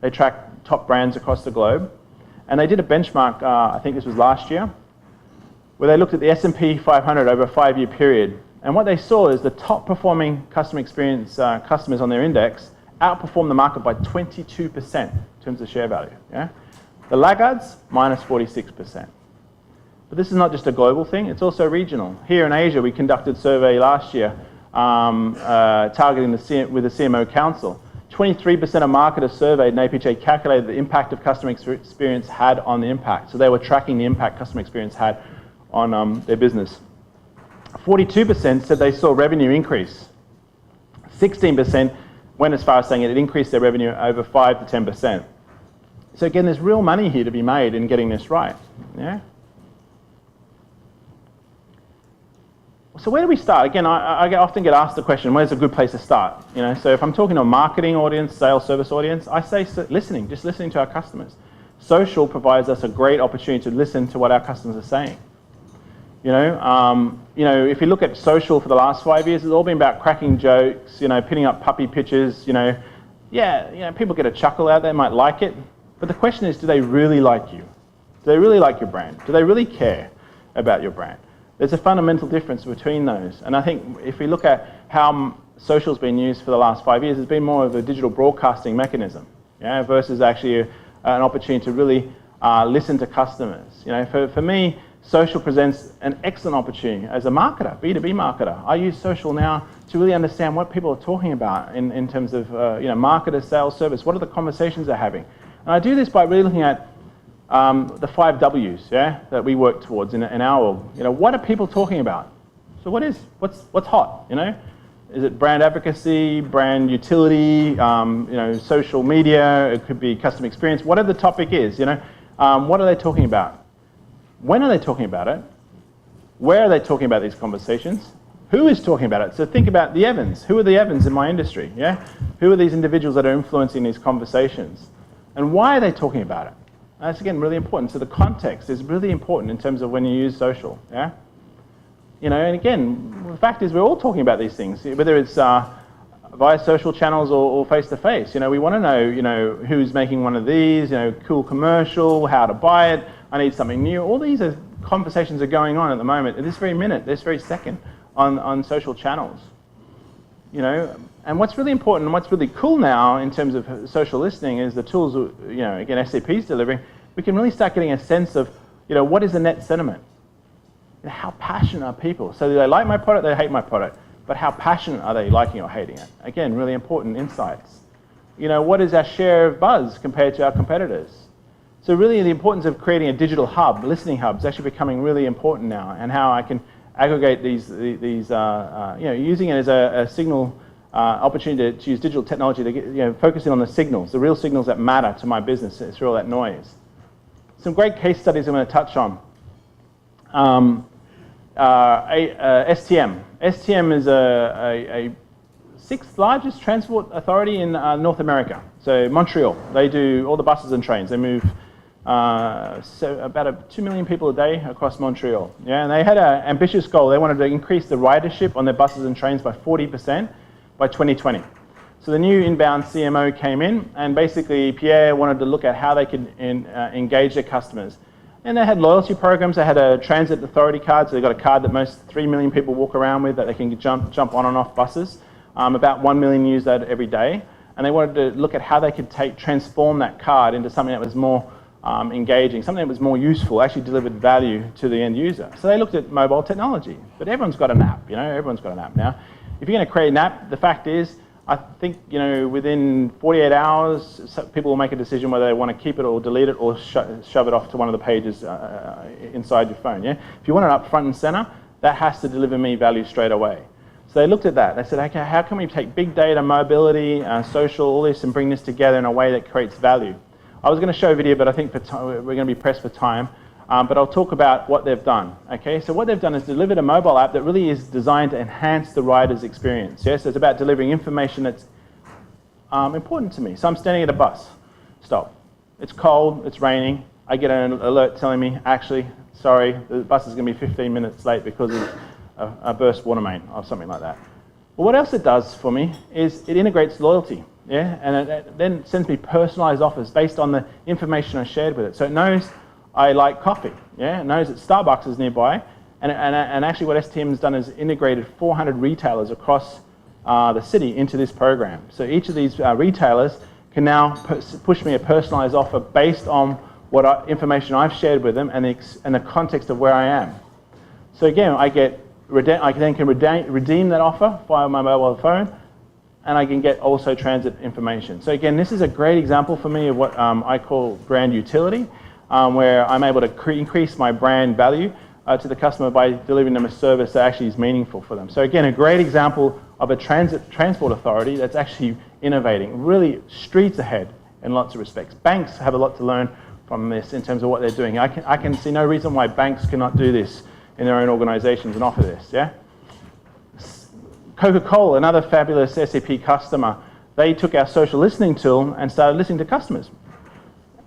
They track top brands across the globe. And they did a benchmark, I think this was last year, where they looked at the S&P 500 over a 5-year period. And what they saw is the top performing customer experience customers on their index outperformed the market by 22% in terms of share value. Yeah? The laggards, minus 46%. But this is not just a global thing, it's also regional. Here in Asia, we conducted a survey last year targeting with the CMO Council. 23% of marketers surveyed in APJ calculated the impact of customer experience had on the impact. So they were tracking the impact customer experience had on their business. 42% said they saw revenue increase. 16% went as far as saying it increased their revenue over 5 to 10%. So again, there's real money here to be made in getting this right. Yeah? So where do we start? Again, I often get asked the question, where's a good place to start? You know, so if I'm talking to a marketing audience, sales service audience, I say listening, just listening to our customers. Social provides us a great opportunity to listen to what our customers are saying. You know, if you look at social for the last 5 years, it's all been about cracking jokes, you know, pinning up puppy pictures, you know. Yeah, people get a chuckle out, they might like it. But the question is, do they really like you? Do they really like your brand? Do they really care about your brand? There's a fundamental difference between those. And I think if we look at how social's been used for the last 5 years, it's been more of a digital broadcasting mechanism, yeah, versus actually an opportunity to really listen to customers. You know, for me, social presents an excellent opportunity as a marketer, B2B marketer. I use social now to really understand what people are talking about in terms of marketer, sales, service. What are the conversations they're having? And I do this by really looking at the 5 W's, yeah, that we work towards in our org. You know, what are people talking about? So what's hot? You know, is it brand advocacy, brand utility, social media? It could be customer experience. Whatever the topic is, you know, what are they talking about? When are they talking about it? Where are they talking about these conversations? Who is talking about it? So think about the Evans. Who are the Evans in my industry? Yeah, who are these individuals that are influencing these conversations? And why are they talking about it? That's, again, really important. So the context is really important in terms of when you use social, yeah? You know, and again, the fact is we're all talking about these things, whether it's via social channels or face-to-face. You know, we want to know, you know, who's making one of these, you know, cool commercial, how to buy it, I need something new. All these conversations are going on at the moment, at this very minute, this very second, on social channels. You know, and what's really important and what's really cool now in terms of social listening is the tools, you know, again, SAP's delivering. We can really start getting a sense of, you know, what is the net sentiment? You know, how passionate are people? So do they like my product, they hate my product, but how passionate are they liking or hating it? Again, really important insights. You know, what is our share of buzz compared to our competitors? So really the importance of creating a digital hub, listening hub, is actually becoming really important now, and how I can aggregate these using it as a signal opportunity to use digital technology to get, you know, focusing on the signals, the real signals that matter to my business through all that noise. Some great case studies I'm going to touch on. STM. STM is a 6th largest transport authority in North America. So Montreal, they do all the buses and trains. They move about 2 million people a day across Montreal. Yeah, and they had an ambitious goal. They wanted to increase the ridership on their buses and trains by 40% by 2020. So the new inbound CMO came in, and basically Pierre wanted to look at how they could engage their customers. And they had loyalty programs. They had a transit authority card, so they got a card that most 3 million people walk around with that they can jump on and off buses. About 1 million use that every day. And they wanted to look at how they could transform that card into something that was more engaging, something that was more useful, actually delivered value to the end user. So they looked at mobile technology. But everyone's got an app, you know, everyone's got an app now. If you're going to create an app, the fact is, I think, you know, within 48 hours, people will make a decision whether they want to keep it or delete it or shove it off to one of the pages inside your phone, yeah? If you want it up front and center, that has to deliver me value straight away. So they looked at that. They said, okay, how can we take big data, mobility, social, all this, and bring this together in a way that creates value? I was going to show a video, but I think we're going to be pressed for time. But I'll talk about what they've done. Okay, so what they've done is delivered a mobile app that really is designed to enhance the rider's experience. Yes, it's about delivering information that's important to me. So I'm standing at a bus stop. It's cold, it's raining. I get an alert telling me, actually, sorry, the bus is going to be 15 minutes late because of a burst water main or something like that. But what else it does for me is it integrates loyalty, yeah? And it then sends me personalized offers based on the information I shared with it. So it knows I like coffee, yeah? It knows that Starbucks is nearby, and actually what STM has done is integrated 400 retailers across the city into this program. So each of these retailers can now push me a personalized offer based on what information I've shared with them and the context of where I am. So again, I then can redeem that offer via my mobile phone, and I can get also transit information. So again, this is a great example for me of what I call brand utility, where I'm able to increase my brand value to the customer by delivering them a service that actually is meaningful for them. So again, a great example of a transport authority that's actually innovating, really streets ahead in lots of respects. Banks have a lot to learn from this in terms of what they're doing. I can see no reason why banks cannot do this in their own organizations and offer this, yeah? Coca-Cola, another fabulous SAP customer, they took our social listening tool and started listening to customers.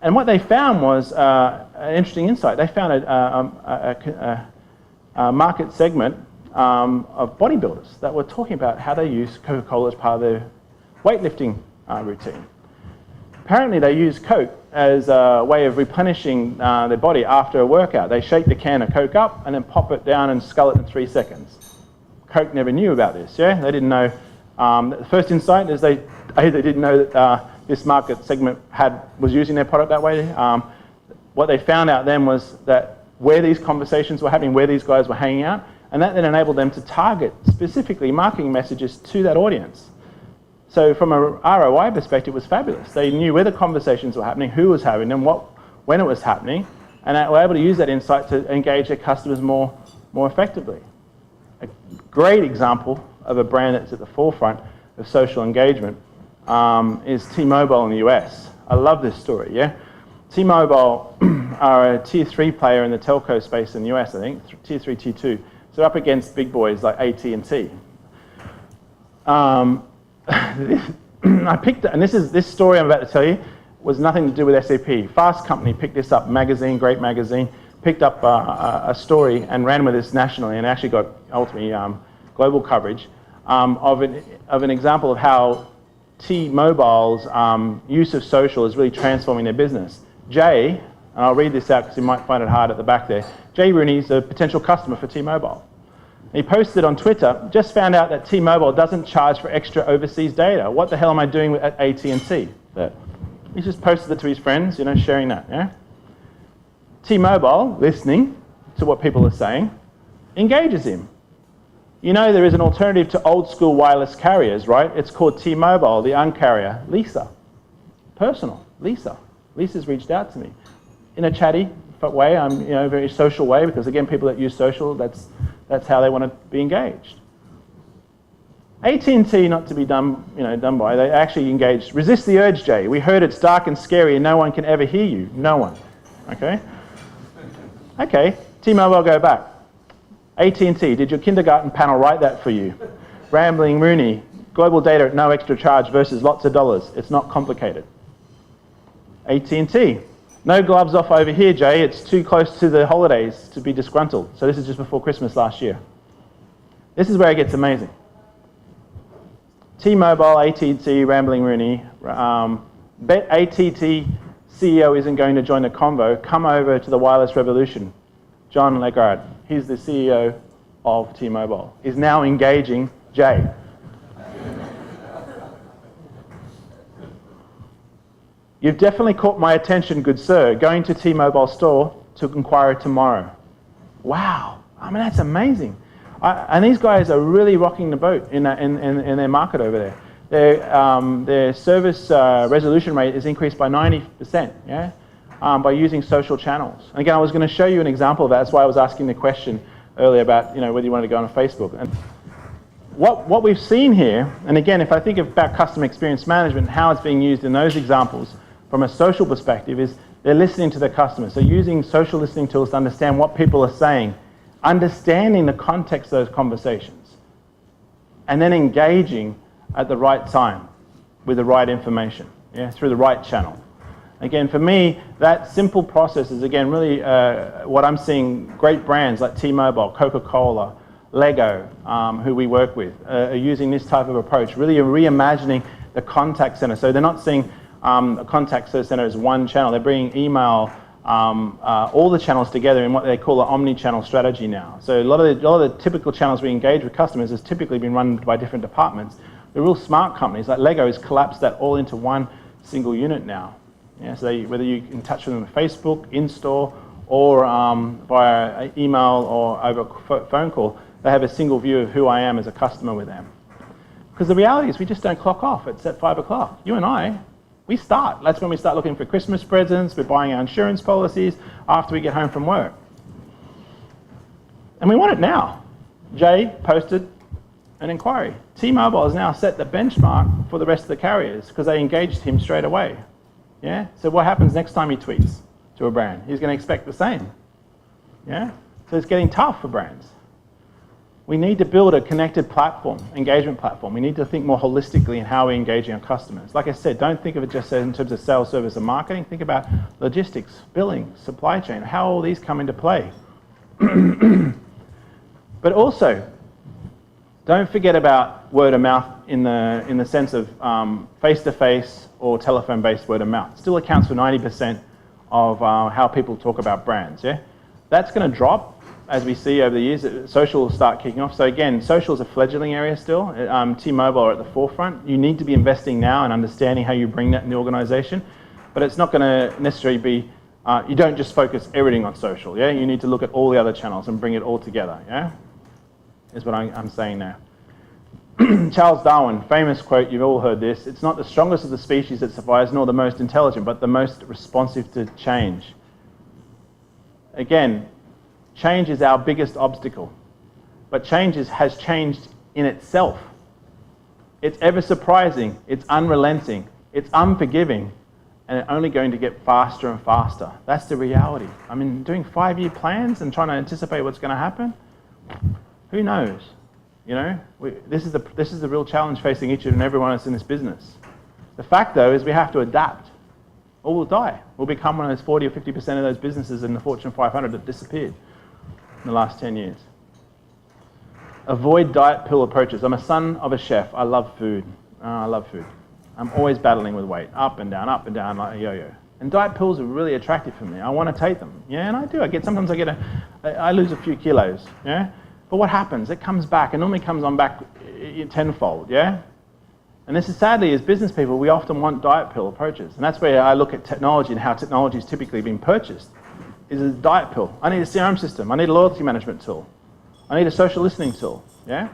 And what they found was an interesting insight. They found a market segment of bodybuilders that were talking about how they use Coca-Cola as part of their weightlifting routine. Apparently they use Coke as a way of replenishing their body after a workout. They shake the can of Coke up and then pop it down and scull it in 3 seconds. Coke never knew about this, yeah? They didn't know. The first insight is they didn't know that this market segment was using their product that way. What they found out then was that where these conversations were happening, where these guys were hanging out, and that then enabled them to target specifically marketing messages to that audience. So from a ROI perspective, it was fabulous. They knew where the conversations were happening, who was having them, when it was happening, and they were able to use that insight to engage their customers more effectively. A great example of a brand that's at the forefront of social engagement is T-Mobile in the US. I love this story, yeah? T-Mobile are a tier 3 player in the telco space in the US, I think, tier 3, tier 2. So up against big boys like AT&T. I picked, and this story I'm about to tell you was nothing to do with SAP. Fast Company picked this up, magazine, great magazine, picked up a story and ran with this nationally and actually got ultimately global coverage of an example of how T-Mobile's use of social is really transforming their business. Jay, and I'll read this out because you might find it hard at the back there, Jay Rooney's a potential customer for T-Mobile. He posted on Twitter, just found out that T-Mobile doesn't charge for extra overseas data. What the hell am I doing at AT&T? He just posted it to his friends, sharing that, yeah? T-Mobile, listening to what people are saying, engages him. There is an alternative to old school wireless carriers, right? It's called T-Mobile, the Un-carrier, Lisa. Personal, Lisa. Lisa's reached out to me in a chatty way. I'm, a very social way, because again, people that use social, that's how they want to be engaged. AT&T, not to be done by, they actually engaged. Resist the urge, Jay. We heard it's dark and scary and no one can ever hear you. No one. Okay? Okay, T-Mobile, go back. AT&T, did your kindergarten panel write that for you? Rambling Rooney, global data at no extra charge versus lots of dollars. It's not complicated. AT&T, no gloves off over here, Jay. It's too close to the holidays to be disgruntled. So this is just before Christmas last year. This is where it gets amazing. T-Mobile, AT&T, Rambling Rooney. Bet AT&T CEO isn't going to join the convo. Come over to the wireless revolution. John Legard, he's the CEO of T-Mobile, is now engaging Jay. You've definitely caught my attention, good sir. Going to T-Mobile store to inquire tomorrow. Wow, that's amazing. And these guys are really rocking the boat in their market over there. Their service resolution rate is increased by 90%, yeah, by using social channels. And again, I was going to show you an example of that. That's why I was asking the question earlier about whether you wanted to go on Facebook. And what we've seen here, and again, if I think about customer experience management, how it's being used in those examples from a social perspective, is they're listening to their customers. So using social listening tools to understand what people are saying, understanding the context of those conversations, and then engaging at the right time with the right information, yeah, through the right channel. Again, for me, that simple process is, again, really what I'm seeing great brands like T-Mobile, Coca-Cola, Lego, who we work with, are using this type of approach, really reimagining the contact center. So they're not seeing a contact center as one channel. They're bringing email, all the channels together in what they call an omni-channel strategy now. So a lot of the typical channels we engage with customers has typically been run by different departments. The real smart companies like Lego has collapsed that all into one single unit now. Yeah, so whether you can touch them on Facebook, in-store, or via email or over a phone call, they have a single view of who I am as a customer with them. Because the reality is we just don't clock off. It's at 5 o'clock. You and I, we start. That's when we start looking for Christmas presents. We're buying our insurance policies after we get home from work. And we want it now. Jay posted an inquiry. T-Mobile has now set the benchmark for the rest of the carriers because they engaged him straight away. Yeah? So what happens next time he tweets to a brand? He's going to expect the same. Yeah? So it's getting tough for brands. We need to build a connected platform, engagement platform. We need to think more holistically in how we're engaging our customers. Like I said, don't think of it just in terms of sales, service, and marketing. Think about logistics, billing, supply chain, how all these come into play. But also, don't forget about word of mouth in the sense of face-to-face or telephone-based word of mouth. It still accounts for 90% of how people talk about brands. Yeah, that's going to drop as we see over the years. Social will start kicking off. So again, social is a fledgling area still. T-Mobile are at the forefront. You need to be investing now and understanding how you bring that in the organization. But it's not going to necessarily be, you don't just focus everything on social. Yeah, you need to look at all the other channels and bring it all together. Yeah, is what I'm saying now. Charles Darwin, famous quote, you've all heard this, it's not the strongest of the species that survives, nor the most intelligent, but the most responsive to change. Again, change is our biggest obstacle, but change has changed in itself. It's ever surprising, it's unrelenting, it's unforgiving, and it's only going to get faster and faster. That's the reality. I mean, doing 5-year plans and trying to anticipate what's going to happen, who knows? You know, this is the real challenge facing each and every one of us in this business. The fact, though, is we have to adapt, or we'll die. We'll become one of those 40 or 50% of those businesses in the Fortune 500 that disappeared in the last 10 years. Avoid diet pill approaches. I'm a son of a chef. I love food. I love food. I'm always battling with weight, up and down, like a yo-yo. And diet pills are really attractive for me. I want to take them. Yeah, and I do. Sometimes I lose a few kilos. Yeah. But what happens? It comes back. It normally comes on back tenfold, yeah? And this is sadly, as business people, we often want diet pill approaches. And that's where I look at technology and how technology is typically being purchased. Is a diet pill. I need a CRM system. I need a loyalty management tool. I need a social listening tool, yeah?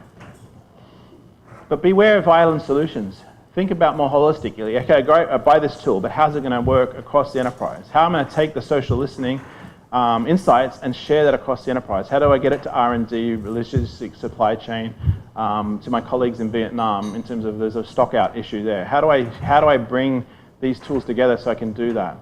But beware of island solutions. Think about more holistically. Okay, great, I buy this tool, but how's it going to work across the enterprise? How am I going to take the social listening insights and share that across the enterprise? How do I get it to R&D, logistics, supply chain, to my colleagues in Vietnam in terms of there's a stock out issue there? How do I bring these tools together so I can do that?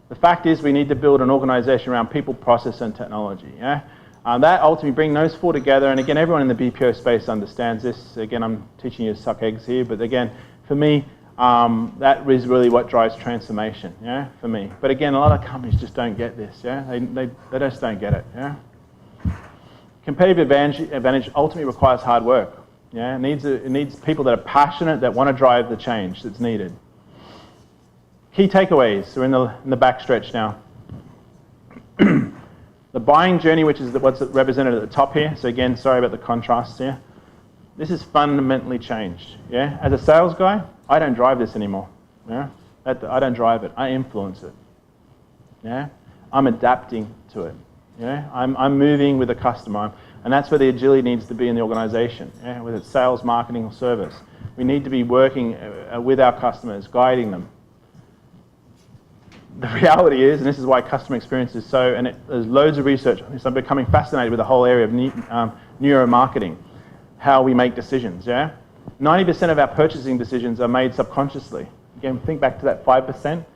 The fact is we need to build an organization around people, process, and technology. Yeah? That ultimately bring those four together, and again, everyone in the BPO space understands this. Again, I'm teaching you to suck eggs here, but again, for me, that is really what drives transformation, yeah, for me. But again, a lot of companies just don't get this, yeah. They just don't get it, yeah. Competitive advantage ultimately requires hard work, yeah. It needs people that are passionate, that want to drive the change that's needed. Key takeaways. We're in the back stretch now. The buying journey, which is what's represented at the top here. So again, sorry about the contrast here. This is fundamentally changed, yeah. As a sales guy, I don't drive this anymore. Yeah, I don't drive it. I influence it. Yeah, I'm adapting to it. Yeah, I'm moving with the customer, and that's where the agility needs to be in the organization. Yeah, whether it's sales, marketing, or service, we need to be working with our customers, guiding them. The reality is, and this is why customer experience is so, and there's loads of research on this. I'm becoming fascinated with the whole area of neuromarketing, how we make decisions. Yeah. 90% of our purchasing decisions are made subconsciously. Again, think back to that 5%.